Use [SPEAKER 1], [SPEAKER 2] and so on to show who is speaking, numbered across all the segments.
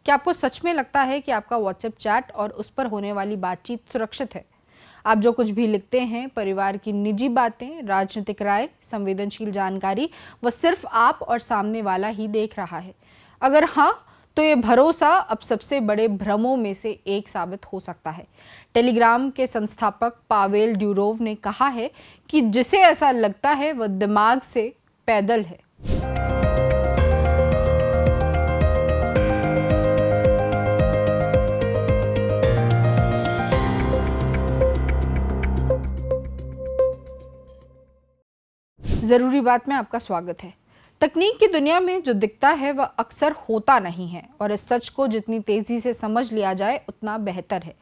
[SPEAKER 1] क्या आपको सच में लगता है कि आपका व्हाट्सएप चैट और उस पर होने वाली बातचीत सुरक्षित है? आप जो कुछ भी लिखते हैं, परिवार की निजी बातें, राजनीतिक राय, संवेदनशील जानकारी, वो सिर्फ आप और सामने वाला ही देख रहा है। अगर हाँ, तो ये भरोसा अब सबसे बड़े भ्रमों में से एक साबित हो सकता है। टेलीग्राम के संस्थापक पावेल ड्यूरोव ने कहा है कि जिसे ऐसा लगता है वह दिमाग से पैदल है। जरूरी बात में आपका स्वागत है। तकनीक की दुनिया में जो दिखता है वह अक्सर होता नहीं है और इस सच को जितनी तेजी से समझ लिया जाए उतना बेहतर है।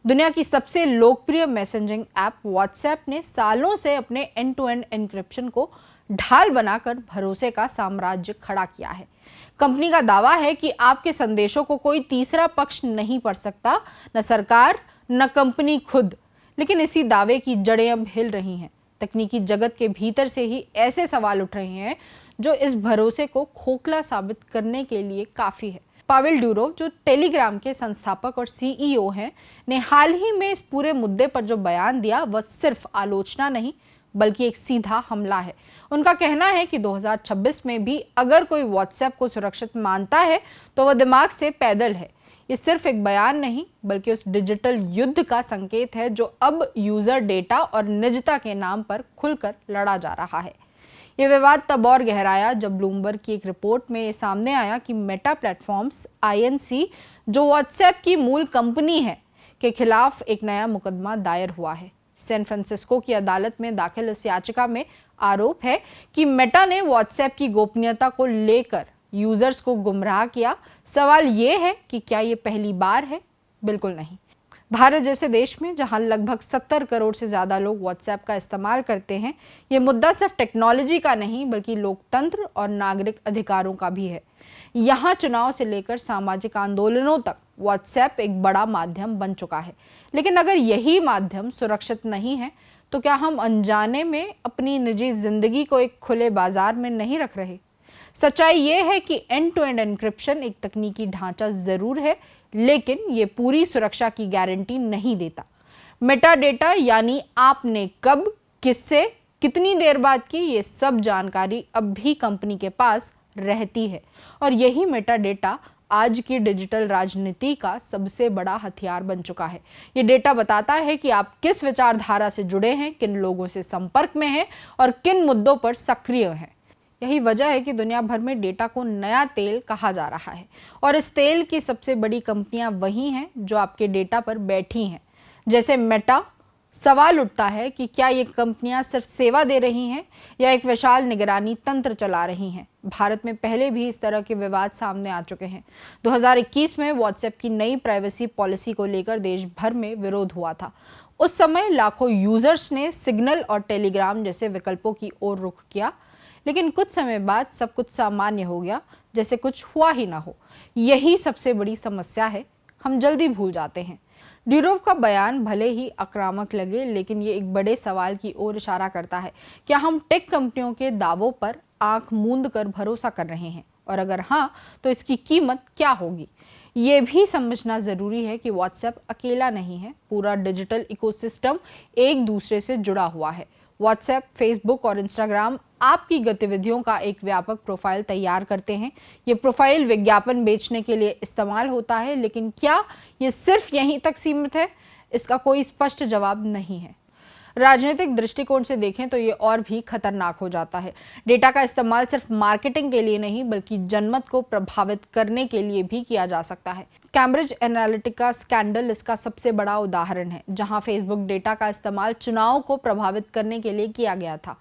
[SPEAKER 1] दुनिया की सबसे लोकप्रिय मैसेजिंग ऐप व्हाट्सएप ने सालों से अपने एंड टू एंड एन्क्रिप्शन को ढाल बनाकर भरोसे का साम्राज्य खड़ा किया है। कंपनी का दावा है कि आपके संदेशों को कोई तीसरा पक्ष नहीं पढ़ सकता, न सरकार न कंपनी खुद। लेकिन इसी दावे की जड़ें अब हिल रही हैं। तकनीकी जगत के भीतर से ही ऐसे सवाल उठ रहे हैं जो इस भरोसे को खोखला साबित करने के लिए काफी है। पावेल ड्यूरोव, जो टेलीग्राम के संस्थापक और सीईओ हैं, ने हाल ही में इस पूरे मुद्दे पर जो बयान दिया वह सिर्फ आलोचना नहीं बल्कि एक सीधा हमला है। उनका कहना है कि 2026 में भी अगर कोई व्हाट्सएप को सुरक्षित मानता है तो वह दिमाग से पैदल है। ये सिर्फ एक बयान नहीं बल्कि उस डिजिटल युद्ध का संकेत है जो अब यूजर डेटा और निजता के नाम पर खुलकर लड़ा जा रहा है। ये विवाद तब और गहराया जब ब्लूमबर्ग की एक रिपोर्ट में ये सामने आया कि मेटा प्लेटफॉर्म्स INC, जो व्हाट्सएप की मूल कंपनी है, के खिलाफ एक नया मुकदमा दायर हुआ है। सैन फ्रांसिस्को की अदालत में दाखिल इस याचिका में आरोप है कि मेटा ने व्हाट्सएप की गोपनीयता को लेकर यूजर्स को गुमराह किया। सवाल ये है कि क्या ये पहली बार है? बिल्कुल नहीं। भारत जैसे देश में जहां लगभग 70 करोड़ से ज्यादा लोग व्हाट्सएप का इस्तेमाल करते हैं, ये मुद्दा सिर्फ टेक्नोलॉजी का नहीं बल्कि लोकतंत्र और नागरिक अधिकारों का भी है। यहाँ चुनाव से लेकर सामाजिक आंदोलनों तक व्हाट्सएप एक बड़ा माध्यम बन चुका है। लेकिन अगर यही माध्यम सुरक्षित नहीं है तो क्या हम अनजाने में अपनी निजी जिंदगी को एक खुले बाजार में नहीं रख रहे? सच्चाई ये है कि एंड टू एंड एन्क्रिप्शन एक तकनीकी ढांचा जरूर है, लेकिन ये पूरी सुरक्षा की गारंटी नहीं देता। मेटा डेटा यानी आपने कब, किससे, कितनी देर बाद की, ये सब जानकारी अब भी कंपनी के पास रहती है और यही मेटा डेटा आज की डिजिटल राजनीति का सबसे बड़ा हथियार बन चुका है। ये डेटा बताता है कि आप किस विचारधारा से जुड़े हैं, किन लोगों से संपर्क में हैं और किन मुद्दों पर सक्रिय हैं। यही वजह है कि दुनिया भर में डेटा को नया तेल कहा जा रहा है और इस तेल की सबसे बड़ी कंपनियां वही हैं जो आपके डेटा पर बैठी हैं। जैसे मेटा, सवाल उठता है कि क्या ये कंपनियां सिर्फ सेवा दे रही हैं या एक विशाल निगरानी तंत्र चला रही हैं। भारत में पहले भी इस तरह के विवाद सामने आ चुके हैं। 2021 में व्हाट्सएप की नई प्राइवेसी पॉलिसी को लेकर देश भर में विरोध हुआ था। उस समय लाखों यूजर्स ने सिग्नल और टेलीग्राम जैसे विकल्पों की ओर रुख किया, लेकिन कुछ समय बाद सब कुछ सामान्य हो गया, जैसे कुछ हुआ ही ना हो। यही सबसे बड़ी समस्या है, हम जल्दी भूल जाते हैं। ड्यूरोव का बयान भले ही आक्रामक लगे, लेकिन ये एक बड़े सवाल की ओर इशारा करता है। क्या हम टेक कंपनियों के दावों पर आंख मूंद कर भरोसा कर रहे हैं? और अगर हाँ, तो इसकी कीमत क्या होगी? ये भी समझना जरूरी है कि व्हाट्सएप अकेला नहीं है, पूरा डिजिटल इकोसिस्टम एक दूसरे से जुड़ा हुआ है। व्हाट्सएप, फेसबुक और इंस्टाग्राम आपकी गतिविधियों का एक व्यापक प्रोफाइल तैयार करते हैं। ये प्रोफाइल विज्ञापन बेचने के लिए इस्तेमाल होता है, लेकिन क्या ये सिर्फ यहीं तक सीमित है? इसका कोई स्पष्ट जवाब नहीं है। राजनीतिक दृष्टिकोण से देखें तो ये और भी खतरनाक हो जाता है। डेटा का इस्तेमाल सिर्फ मार्केटिंग के लिए नहीं बल्कि जनमत को प्रभावित करने के लिए भी किया जा सकता है। कैम्ब्रिज एनालिटिका स्कैंडल इसका सबसे बड़ा उदाहरण है, जहां फेसबुक डेटा का इस्तेमाल चुनाव को प्रभावित करने के लिए किया गया था।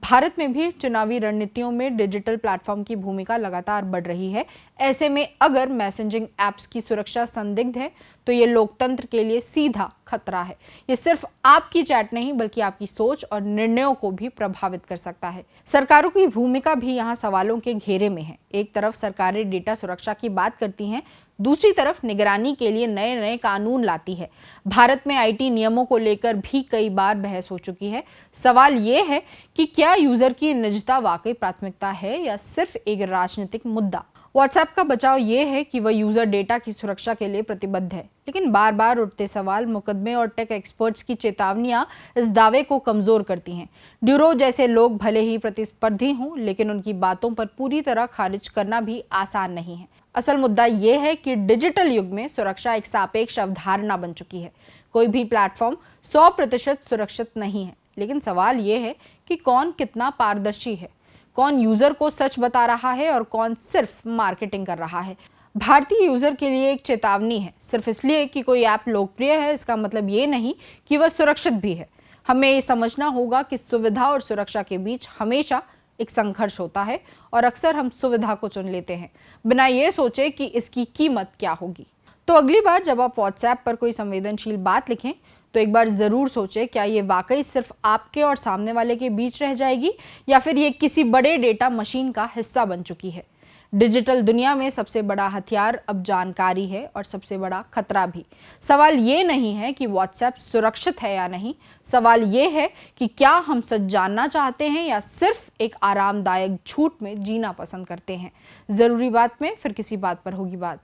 [SPEAKER 1] भारत में भी चुनावी रणनीतियों में डिजिटल प्लेटफॉर्म की भूमिका लगातार बढ़ रही है। ऐसे में अगर मैसेजिंग ऐप्स की सुरक्षा संदिग्ध है तो ये लोकतंत्र के लिए सीधा खतरा है। ये सिर्फ आपकी चैट नहीं बल्कि आपकी सोच और निर्णयों को भी प्रभावित कर सकता है। सरकारों की भूमिका भी यहाँ सवालों के घेरे में है। एक तरफ सरकारें डेटा सुरक्षा की बात करती हैं, दूसरी तरफ निगरानी के लिए नए नए कानून लाती है। भारत में IT नियमों को लेकर भी कई बार बहस हो चुकी है। सवाल ये है कि क्या यूजर की निजता वाकई प्राथमिकता है या सिर्फ एक राजनीतिक मुद्दा? व्हाट्सएप का बचाव ये है कि वह यूजर डेटा की सुरक्षा के लिए प्रतिबद्ध है, लेकिन बार बार उठते सवाल, मुकदमे और टेक एक्सपर्ट्स की चेतावनियां इस दावे को कमजोर करती हैं। ड्यूरो जैसे लोग भले ही प्रतिस्पर्धी हों, लेकिन उनकी बातों पर पूरी तरह खारिज करना भी आसान नहीं है। असल मुद्दा यह है कि डिजिटल युग में सुरक्षा एक सापेक्ष अवधारणा बन चुकी है। कोई भी प्लेटफॉर्म 100% सुरक्षित नहीं है, लेकिन सवाल यह है कि कौन कितना पारदर्शी है, कौन यूजर को सच बता रहा है और कौन सिर्फ मार्केटिंग कर रहा है। भारतीय यूजर के लिए एक चेतावनी है। सिर्फ इसलिए कि कोई ऐप लोकप्रिय है, इसका मतलब ये नहीं कि वह सुरक्षित भी है। हमें ये समझना होगा कि सुविधा और सुरक्षा के बीच हमेशा एक संघर्ष होता है और अक्सर हम सुविधा को चुन लेते हैं बिना ये सोचे कि इसकी कीमत क्या होगी। तो अगली बार जब आप व्हाट्सएप पर कोई संवेदनशील बात लिखें तो एक बार जरूर सोचें, क्या ये वाकई सिर्फ आपके और सामने वाले के बीच रह जाएगी या फिर ये किसी बड़े डेटा मशीन का हिस्सा बन चुकी है। डिजिटल दुनिया में सबसे बड़ा हथियार अब जानकारी है और सबसे बड़ा खतरा भी। सवाल ये नहीं है कि व्हाट्सएप सुरक्षित है या नहीं, सवाल ये है कि क्या हम सच जानना चाहते हैं या सिर्फ एक आरामदायक झूठ में जीना पसंद करते हैं। जरूरी बात में फिर किसी बात पर होगी बात।